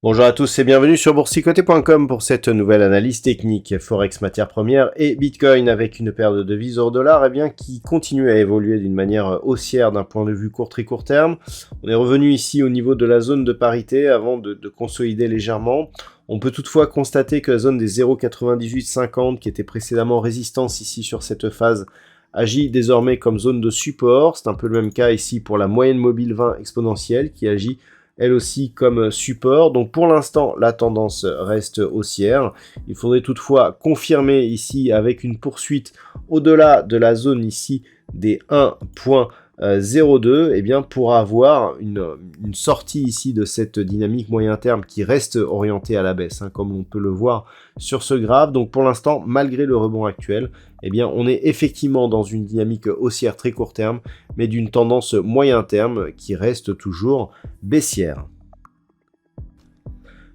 Bonjour à tous et bienvenue sur boursicoté.com pour cette nouvelle analyse technique Forex matières premières et Bitcoin avec une paire de devises euro-dollar qui continue à évoluer d'une manière haussière d'un point de vue très court terme. On est revenu ici au niveau de la zone de parité avant de consolider légèrement. On peut toutefois constater que la zone des 0,9850 qui était précédemment résistance ici sur cette phase agit désormais comme zone de support. C'est un peu le même cas ici pour la moyenne mobile 20 exponentielle qui agit elle aussi comme support. Donc pour l'instant, la tendance reste haussière. Il faudrait toutefois confirmer ici avec une poursuite au-delà de la zone ici des 1.02 pour avoir une sortie ici de cette dynamique moyen terme qui reste orientée à la baisse, comme on peut le voir sur ce graphe. Donc pour l'instant, malgré le rebond actuel, on est effectivement dans une dynamique haussière très court terme, mais d'une tendance moyen terme qui reste toujours baissière.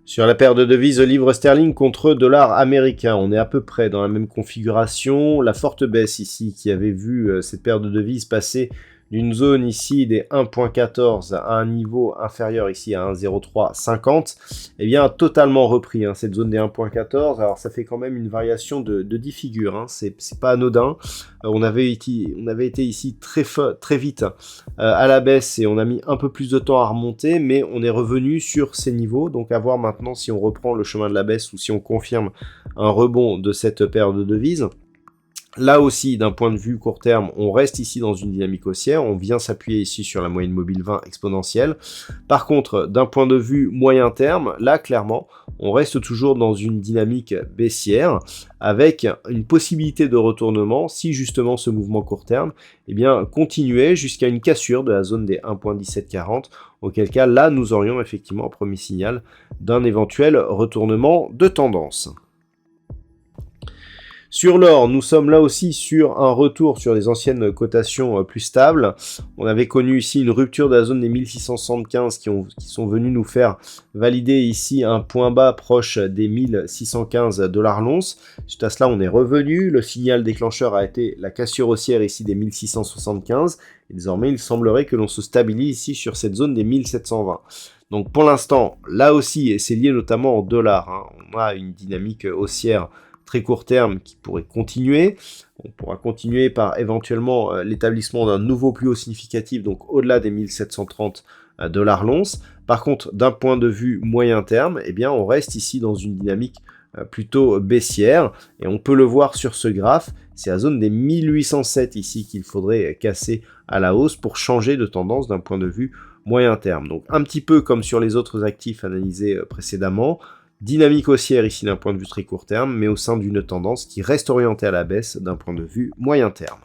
Sur la paire de devises livre sterling contre dollar américain, on est à peu près dans la même configuration. La forte baisse ici qui avait vu cette paire de devises passer d'une zone ici des 1.14 à un niveau inférieur ici à 1.0350, a totalement repris cette zone des 1.14. Alors ça fait quand même une variation de 10 figures, c'est pas anodin. On avait été ici très vite à la baisse et on a mis un peu plus de temps à remonter, mais on est revenu sur ces niveaux. Donc à voir maintenant si on reprend le chemin de la baisse ou si on confirme un rebond de cette paire de devises. Là aussi, d'un point de vue court terme, on reste ici dans une dynamique haussière. On vient s'appuyer ici sur la moyenne mobile 20 exponentielle. Par contre, d'un point de vue moyen terme, là, clairement, on reste toujours dans une dynamique baissière avec une possibilité de retournement si justement ce mouvement court terme continuait jusqu'à une cassure de la zone des 1.1740. Auquel cas, là, nous aurions effectivement un premier signal d'un éventuel retournement de tendance. Sur l'or, nous sommes là aussi sur un retour sur des anciennes cotations plus stables. On avait connu ici une rupture de la zone des 1675 qui sont venus nous faire valider ici un point bas proche des 1615 $ l'once. Suite à cela, on est revenu. Le signal déclencheur a été la cassure haussière ici des 1675. Et désormais, il semblerait que l'on se stabilise ici sur cette zone des 1720. Donc pour l'instant, là aussi, et c'est lié notamment en dollars, on a une dynamique haussière très court terme qui pourrait continuer. On pourra continuer par éventuellement l'établissement d'un nouveau plus haut significatif, donc au-delà des 1730 $ l'once. Par contre, d'un point de vue moyen terme, on reste ici dans une dynamique plutôt baissière, et on peut le voir sur ce graphe, c'est la zone des 1807 ici qu'il faudrait casser à la hausse pour changer de tendance d'un point de vue moyen terme. Donc un petit peu comme sur les autres actifs analysés précédemment, dynamique haussière ici d'un point de vue très court terme, mais au sein d'une tendance qui reste orientée à la baisse d'un point de vue moyen terme.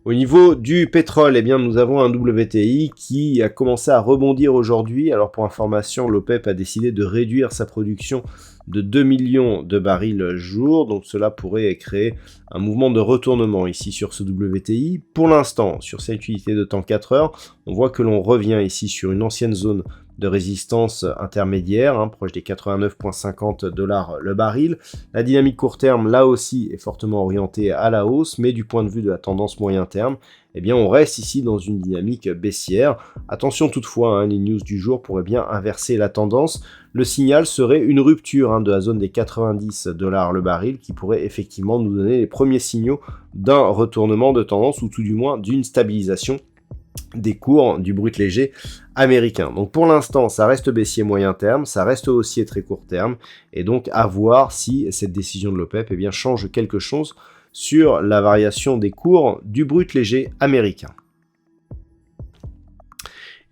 Au niveau du pétrole, nous avons un WTI qui a commencé à rebondir aujourd'hui. Alors pour information, l'OPEP a décidé de réduire sa production de 2 millions de barils jour. Donc cela pourrait créer un mouvement de retournement ici sur ce WTI. Pour l'instant, sur cette unité de temps 4 heures, on voit que l'on revient ici sur une ancienne zone de résistance intermédiaire, proche des 89,50 $ le baril. La dynamique court terme, là aussi, est fortement orientée à la hausse, mais du point de vue de la tendance moyen terme, on reste ici dans une dynamique baissière. Attention toutefois, les news du jour pourraient bien inverser la tendance. Le signal serait une rupture de la zone des 90 $ le baril qui pourrait effectivement nous donner les premiers signaux d'un retournement de tendance ou tout du moins d'une stabilisation des cours du brut léger américain. Donc pour l'instant, ça reste baissier moyen terme, ça reste haussier très court terme, et donc à voir si cette décision de l'OPEP change quelque chose sur la variation des cours du brut léger américain.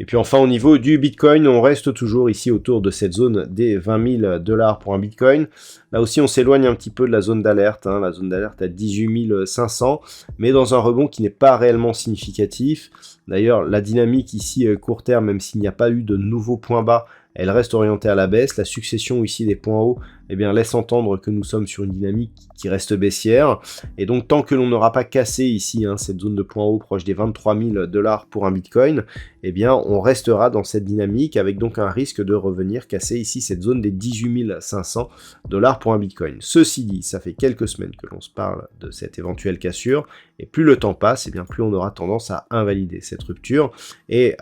Et puis enfin, au niveau du Bitcoin, on reste toujours ici autour de cette zone des 20 000 $ pour un Bitcoin. Là aussi, on s'éloigne un petit peu de la zone d'alerte, la zone d'alerte à 18 500, mais dans un rebond qui n'est pas réellement significatif. D'ailleurs, la dynamique ici court terme, même s'il n'y a pas eu de nouveau point bas, elle reste orientée à la baisse. La succession ici des points hauts, eh bien, laisse entendre que nous sommes sur une dynamique qui reste baissière. Et donc, tant que l'on n'aura pas cassé ici cette zone de points hauts proche des 23 000 $ pour un Bitcoin, eh bien, on restera dans cette dynamique avec donc un risque de revenir casser ici cette zone des 18 500 $ pour un Bitcoin. Ceci dit, ça fait quelques semaines que l'on se parle de cette éventuelle cassure, et plus le temps passe, eh bien, plus on aura tendance à invalider cette rupture. Et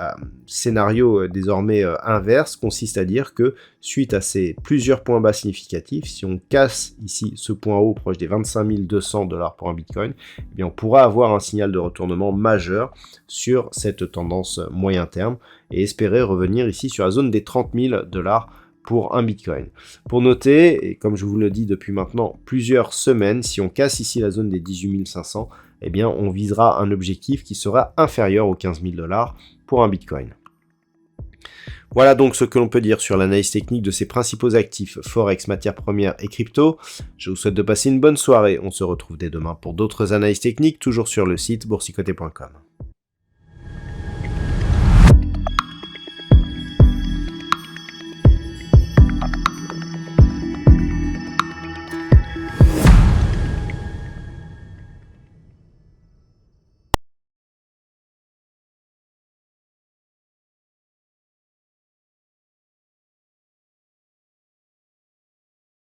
scénario désormais inverse consiste à dire que suite à ces plusieurs points bas significatifs, si on casse ici ce point haut proche des 25 200 $ pour un Bitcoin, eh bien, on pourra avoir un signal de retournement majeur sur cette tendance moyen terme et espérer revenir ici sur la zone des 30 000 $ pour un Bitcoin. Pour noter, et comme je vous le dis depuis maintenant plusieurs semaines, si on casse ici la zone des 18 500, eh bien on visera un objectif qui sera inférieur aux 15 000 $ pour un Bitcoin. Voilà donc ce que l'on peut dire sur l'analyse technique de ces principaux actifs Forex, matières premières et crypto. Je vous souhaite de passer une bonne soirée. On se retrouve dès demain pour d'autres analyses techniques, toujours sur le site boursicoté.com.